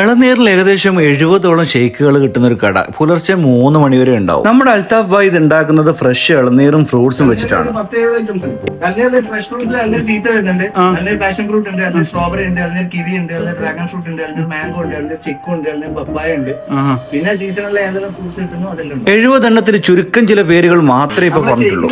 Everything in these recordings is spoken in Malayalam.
ഇളനീരിൽ ഏകദേശം 70ഓളം ഷേക്കുകൾ കിട്ടുന്ന ഒരു കട പുലർച്ചെ 3 മണി വരെ ഉണ്ടാവും. നമ്മുടെ അൽത്താഫ് ഭായ് ഇത് ഉണ്ടാക്കുന്നത് ഫ്രഷ് ഇളനീരും ഫ്രൂട്ട്സും വെച്ചിട്ടാണ്. ഫ്രഷ് ഫ്രൂട്ടിൽ സീത്ത വരുന്നുണ്ട്, പാഷൻ ഫ്രൂട്ട് ഉണ്ട്, സ്ട്രോബെറി ഉണ്ട്, കിവി ഉണ്ട്, ഡ്രാഗൺ ഫ്രൂട്ട് ഉണ്ട്, മാംഗോ ഉണ്ട്, ചിക്കു ഉണ്ട്, പപ്പായ ഉണ്ട്. പിന്നെ സീസണിൽ ഏതെങ്കിലും ഫ്രൂട്ട്സ് കിട്ടുന്നു അതെല്ലാം. 70 എണ്ണത്തിന് ചുരുക്കം ചില പേരുകൾ മാത്രമേ ഇപ്പൊ പറഞ്ഞിട്ടുള്ളൂ.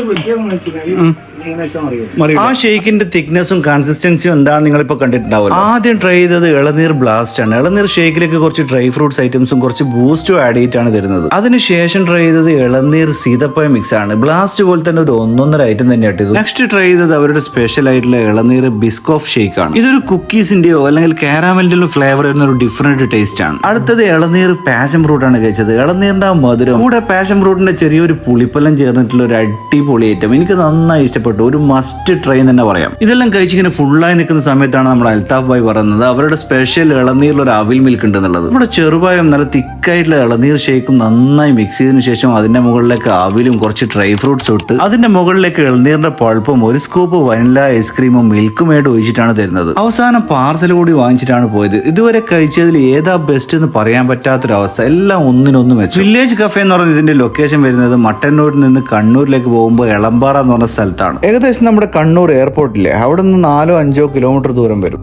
ആ ഷേക്കിന്റെ തിക്നെസ്സും കൺസിസ്റ്റൻസിയും എന്താണ് നിങ്ങളിപ്പോ കണ്ടിട്ടുണ്ടാവില്ല. ആദ്യം ട്രൈ ചെയ്തത് ഇളനീർ ബ്ലാസ്റ്റ് ആണ്. ഇളനീർ ഷേക്കിലേക്ക് കുറച്ച് ഡ്രൈ ഫ്രൂട്ട്സ് ഐറ്റംസും കുറച്ച് ബൂസ്റ്റും ആഡ് ചെയ്തിട്ടാണ് തരുന്നത്. അതിനുശേഷം ട്രൈ ചെയ്തത് ഇളനീർ സീതപ്പഴ മിക്സ് ആണ്. ബ്ലാസ്റ്റ് പോലെ തന്നെ ഒരു 1.5 ഐറ്റം തന്നെയായിട്ട് ഇത്. നെക്സ്റ്റ് ട്രൈ ചെയ്തത് അവരുടെ സ്പെഷ്യൽ ആയിട്ടുള്ള ഇളനീർ ബിസ്കോഫ് ഷേക്ക് ആണ്. ഇതൊരു കുക്കീസിന്റെയോ അല്ലെങ്കിൽ കാരാമലിന്റെയോ ഫ്ലേവർ വരുന്ന ഒരു ഡിഫറെന്റ് ടേസ്റ്റ് ആണ്. അടുത്തത് ഇളനീർ പാഷൻ ഫ്രൂട്ട് ആണ് കഴിച്ചത്. ഇളനീറിന്റെ ആ മധുരം കൂടെ പാഷൻ ഫ്രൂട്ടിന്റെ ചെറിയൊരു പുളിപ്പെല്ലാം ചേർന്നിട്ടുള്ള ഒരു അടിപൊളി ഐറ്റം. എനിക്ക് നന്നായി ഇഷ്ടപ്പെട്ടു. ഒരു മസ്റ്റ് ട്രൈ തന്നെ പറയാം. ഇതെല്ലാം കഴിച്ചിങ്ങനെ ഫുള്ളായി നിൽക്കുന്ന സമയത്താണ് നമ്മുടെ അൽത്താഫ് ഭായ് പറയുന്നത് അവരുടെ സ്പെഷ്യൽ ഇളനീരിൽ ഒരു അവിൽ മിൽക്ക് ഉണ്ട് എന്നുള്ളത്. നമ്മുടെ ചെറുപായം നല്ല തിക്കായിട്ടുള്ള ഇളനീർ ഷേക്കും നന്നായി മിക്സ് ചെയ്തതിനു ശേഷം അതിന്റെ മുകളിലേക്ക് അവിലും കുറച്ച് ഡ്രൈ ഫ്രൂട്ട്സ് ഇട്ട് അതിന്റെ മുകളിലേക്ക് ഇളനീറിന്റെ പൾപ്പും ഒരു സ്കൂപ്പ് വനില ഐസ്ക്രീമും മിൽക്കും ആയിട്ട് ഒഴിച്ചിട്ടാണ് തരുന്നത്. അവസാനം പാർസൽ കൂടി വാങ്ങിച്ചിട്ടാണ് പോയത്. ഇതുവരെ കഴിച്ചതിൽ ഏതാ ബെസ്റ്റ് എന്ന് പറയാൻ പറ്റാത്തൊരവസ്ഥ. എല്ലാം ഒന്നിനൊന്നും വെച്ചു. വില്ലേജ് കഫേ എന്ന് പറഞ്ഞ ഇതിന്റെ ലൊക്കേഷൻ വരുന്നത് മട്ടന്നൂരിൽ നിന്ന് കണ്ണൂരിലേക്ക് പോകുമ്പോൾ എളമ്പാറ എന്ന് പറഞ്ഞ സ്ഥലത്താണ്. ഏകദേശം നമ്മുടെ കണ്ണൂർ എയർപോർട്ടിലെ അവിടെ നിന്ന് 4-5 കിലോമീറ്റർ ദൂരം വരും.